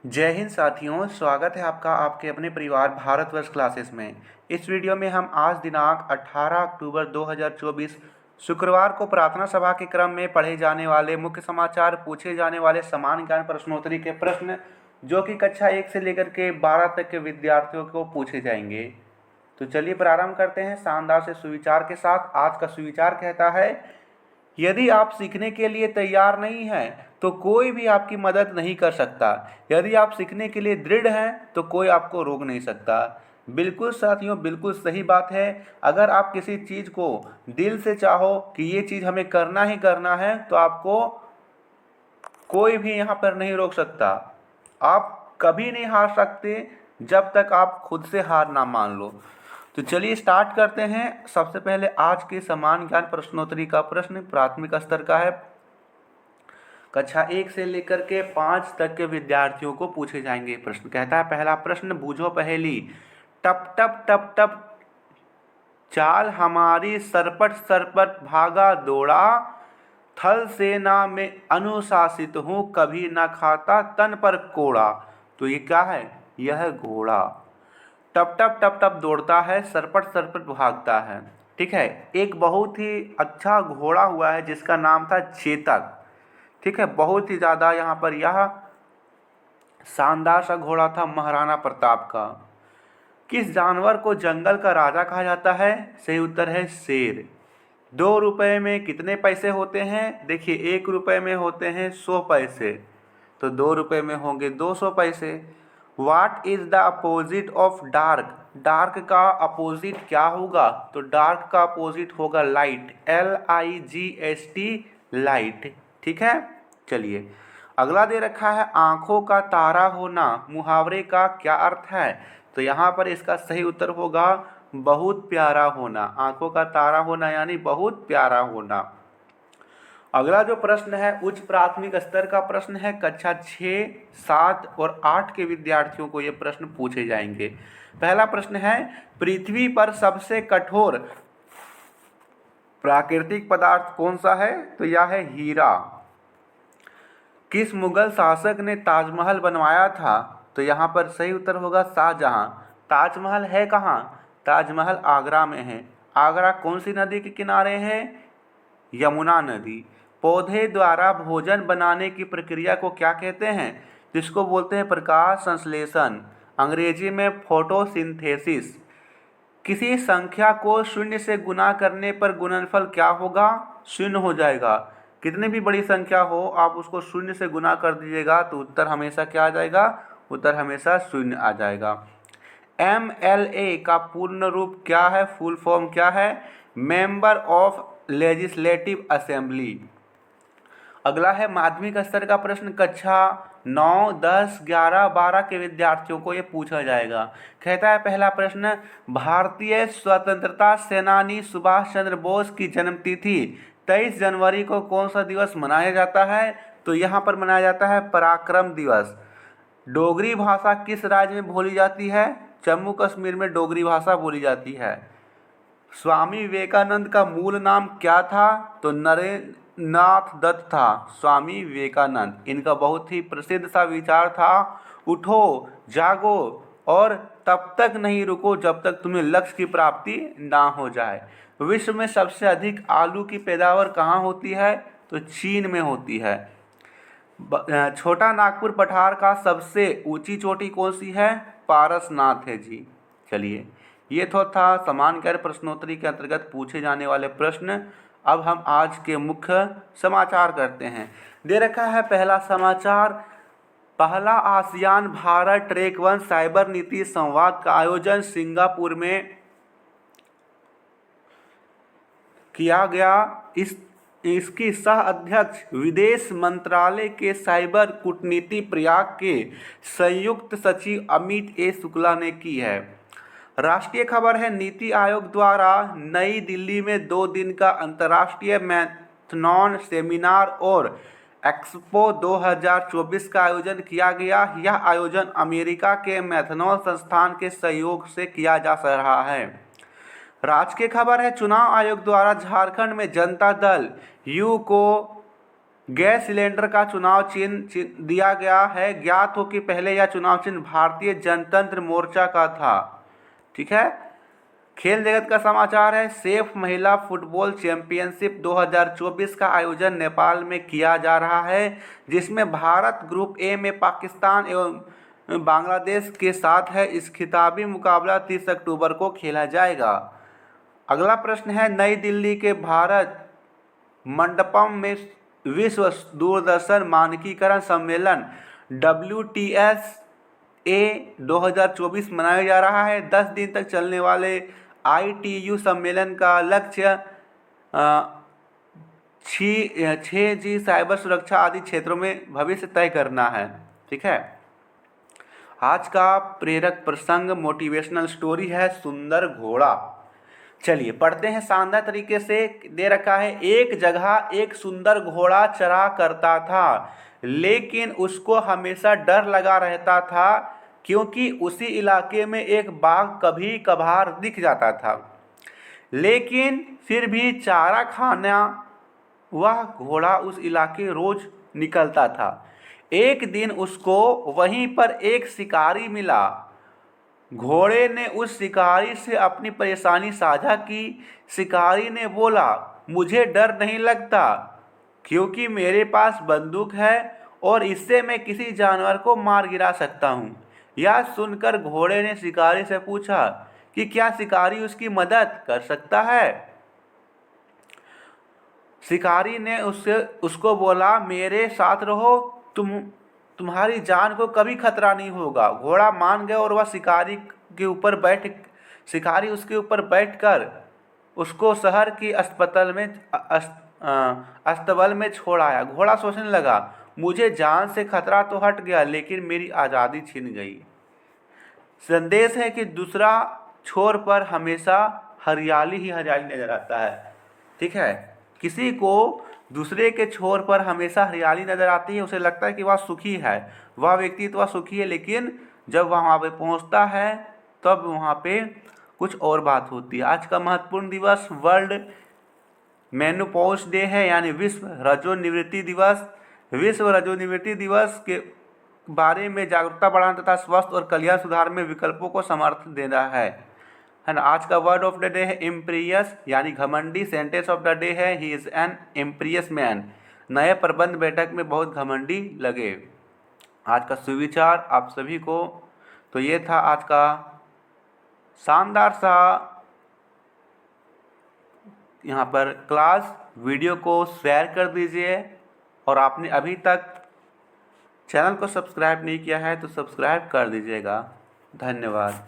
जय हिंद साथियों, स्वागत है आपका आपके अपने परिवार भारतवर्ष क्लासेस में। इस वीडियो में हम आज दिनांक 18 अक्टूबर 2024 शुक्रवार को प्रार्थना सभा के क्रम में पढ़े जाने वाले मुख्य समाचार, पूछे जाने वाले समान ज्ञान प्रश्नोत्तरी के प्रश्न जो कि कक्षा 1 से लेकर के 12 तक के विद्यार्थियों को पूछे जाएंगे। तो चलिए प्रारंभ करते हैं शानदार से सुविचार के साथ। आज का सुविचार कहता है, यदि आप सीखने के लिए तैयार नहीं हैं तो कोई भी आपकी मदद नहीं कर सकता। यदि आप सीखने के लिए दृढ़ हैं तो कोई आपको रोक नहीं सकता। बिल्कुल साथियों, बिल्कुल सही बात है। अगर आप किसी चीज़ को दिल से चाहो कि ये चीज़ हमें करना ही करना है तो आपको कोई भी यहाँ पर नहीं रोक सकता। आप कभी नहीं हार सकते जब तक आप खुद से हार ना मान लो। तो चलिए स्टार्ट करते हैं। सबसे पहले आज के समान ज्ञान प्रश्नोत्तरी का प्रश्न प्राथमिक स्तर का है। कक्षा 1 से लेकर के 5 तक के विद्यार्थियों को पूछे जाएंगे। प्रश्न कहता है, पहला प्रश्न, बूझो पहेली। टप टप टप टप चाल हमारी, सरपट सरपट भागा दौड़ा, थल सेना में अनुशासित हूँ, कभी ना खाता तन पर कोड़ा। तो ये क्या है? यह है घोड़ा। टप टप टप टप दौड़ता है, सरपट सरपट भागता है। ठीक है, एक बहुत ही अच्छा घोड़ा हुआ है जिसका नाम था चेतक। ठीक है, बहुत ही ज़्यादा यहाँ पर यह शानदार सा घोड़ा था महाराणा प्रताप का। किस जानवर को जंगल का राजा कहा जाता है? सही उत्तर है शेर। 2 रुपये में कितने पैसे होते हैं? देखिए, 1 रुपये में होते हैं 100 पैसे, तो 2 रुपये में होंगे 200 पैसे। What is the opposite of dark? Dark का अपोजिट क्या होगा? तो डार्क का अपोजिट होगा लाइट, LIGHT, लाइट। ठीक है, चलिए अगला दे रखा है, आंखों का तारा होना मुहावरे का क्या अर्थ है? तो यहाँ पर इसका सही उत्तर होगा बहुत प्यारा होना। आंखों का तारा होना यानी बहुत प्यारा होना। अगला जो प्रश्न है उच्च प्राथमिक स्तर का प्रश्न है। कक्षा 6, 7 और 8 के विद्यार्थियों को ये प्रश्न पूछे जाएंगे। पहला प्रश्न है, पृथ्वी पर सबसे कठोर प्राकृतिक पदार्थ कौन सा है? तो यह है हीरा। किस मुगल शासक ने ताजमहल बनवाया था? तो यहाँ पर सही उत्तर होगा शाहजहां। ताजमहल है कहाँ? ताजमहल आगरा में है। आगरा कौन सी नदी के किनारे है? यमुना नदी। पौधे द्वारा भोजन बनाने की प्रक्रिया को क्या कहते हैं? जिसको बोलते हैं प्रकाश संश्लेषण, अंग्रेजी में फोटोसिंथेसिस। किसी संख्या को 0 से गुना करने पर गुणनफल क्या होगा? 0 हो जाएगा। कितनी भी बड़ी संख्या हो, आप उसको 0 से गुना कर दीजिएगा तो उत्तर हमेशा क्या आ जाएगा? उत्तर हमेशा 0 आ जाएगा। MLA का पूर्ण रूप क्या है? फुल फॉर्म क्या है? Member of legislative assembly. अगला है माध्यमिक स्तर का प्रश्न। कक्षा 9, 10, 11, 12 के विद्यार्थियों को ये पूछा जाएगा। कहता है पहला प्रश्न, भारतीय स्वतंत्रता सेनानी सुभाष चंद्र बोस की जन्मतिथि 23 जनवरी को कौन सा दिवस मनाया जाता है? तो यहाँ पर मनाया जाता है पराक्रम दिवस। डोगरी भाषा किस राज्य में बोली जाती है? जम्मू कश्मीर में डोगरी भाषा बोली जाती है। स्वामी विवेकानंद का मूल नाम क्या था? तो नरेंद्रनाथ दत्त था। स्वामी विवेकानंद, इनका बहुत ही प्रसिद्ध सा विचार था, उठो जागो और तब तक नहीं रुको जब तक तुम्हें लक्ष्य की प्राप्ति ना हो जाए। विश्व में सबसे अधिक आलू की पैदावार कहाँ होती है? तो चीन में होती है। छोटा नागपुर पठार का सबसे ऊंची चोटी कौन सी है? पारसनाथ है जी। चलिए, ये तो था समान ज्ञान प्रश्नोत्तरी के अंतर्गत पूछे जाने वाले प्रश्न। अब हम आज के मुख्य समाचार करते हैं। दे रखा है पहला समाचार, पहला आसियान भारत ट्रैक 1 साइबर नीति संवाद का आयोजन सिंगापुर में किया गया। इसकी सह अध्यक्ष विदेश मंत्रालय के साइबर कूटनीति प्रयाग के संयुक्त सचिव अमित ए शुक्ला ने की है। राष्ट्रीय खबर है, नीति आयोग द्वारा नई दिल्ली में 2 दिन का अंतर्राष्ट्रीय मैथनॉन सेमिनार और एक्सपो 2024 का आयोजन किया गया। यह आयोजन अमेरिका के मैथनॉन संस्थान के सहयोग से किया जा रहा है। राजकीय खबर है, चुनाव आयोग द्वारा झारखंड में जनता दल यू को गैस सिलेंडर का चुनाव चिन्ह दिया गया है। ज्ञात हो कि पहले यह चुनाव चिन्ह भारतीय जनतंत्र मोर्चा का था। ठीक है। खेल जगत का समाचार है। सेफ महिला फुटबॉल चैंपियनशिप 2024 का आयोजन नेपाल में किया जा रहा है, जिसमें भारत ग्रुप ए में पाकिस्तान एवं बांग्लादेश के साथ है। इस खिताबी मुकाबला 30 अक्टूबर को खेला जाएगा। अगला प्रश्न है, नई दिल्ली के भारत मंडपम में विश्व दूरदर्शन मानकीकरण सम्मेलन WTSA 2024 मनाया जा रहा है। 10 दिन तक चलने वाले ITU सम्मेलन का लक्ष्य 6G साइबर सुरक्षा आदि क्षेत्रों में भविष्य तय करना है। ठीक है। आज का प्रेरक प्रसंग मोटिवेशनल स्टोरी है सुंदर घोड़ा। चलिए पढ़ते हैं। शानदार तरीके से दे रखा है। एक जगह एक सुंदर घोड़ा चरा करता था, लेकिन उसको हमेशा डर लगा रहता था क्योंकि उसी इलाके में एक बाघ कभी कभार दिख जाता था। लेकिन फिर भी चारा खाना वह घोड़ा उस इलाके रोज निकलता था। एक दिन उसको वहीं पर एक शिकारी मिला। घोड़े ने उस शिकारी से अपनी परेशानी साझा की। शिकारी ने बोला, मुझे डर नहीं लगता क्योंकि मेरे पास बंदूक है और इससे मैं किसी जानवर को मार गिरा सकता हूँ। यह सुनकर घोड़े ने शिकारी से पूछा कि क्या शिकारी उसकी मदद कर सकता है। शिकारी ने उसको बोला, मेरे साथ रहो, तुम्हारी जान को कभी खतरा नहीं होगा। घोड़ा मान गया और वह शिकारी उसके ऊपर बैठकर उसको शहर की अस्तबल में छोड़ आया। घोड़ा सोचने लगा, मुझे जान से खतरा तो हट गया, लेकिन मेरी आज़ादी छिन गई। संदेश है कि दूसरा छोर पर हमेशा हरियाली ही हरियाली नजर आता है। ठीक है। किसी को दूसरे के छोर पर हमेशा हरियाली नजर आती है, उसे लगता है कि वह सुखी है, वह व्यक्ति तो वह सुखी है, लेकिन जब वहाँ पे पहुँचता है तब वहाँ पे कुछ और बात होती है। आज का महत्वपूर्ण दिवस वर्ल्ड मेनोपॉज डे है, यानी विश्व रजोनिवृत्ति दिवस। विश्व रजोनिवृत्ति दिवस के बारे में जागरूकता बढ़ाना तथा स्वस्थ और कल्याण सुधार में विकल्पों को समर्थन देना है ना। आज का वर्ड ऑफ द डे है इम्प्रियस, यानी घमंडी। सेंटेंस ऑफ द डे है, ही इज़ एन इम्प्रियस मैन। नए प्रबंध बैठक में बहुत घमंडी लगे। आज का सुविचार आप सभी को। तो ये था आज का शानदार सा यहाँ पर क्लास। वीडियो को शेयर कर दीजिए और आपने अभी तक चैनल को सब्सक्राइब नहीं किया है तो सब्सक्राइब कर दीजिएगा। धन्यवाद।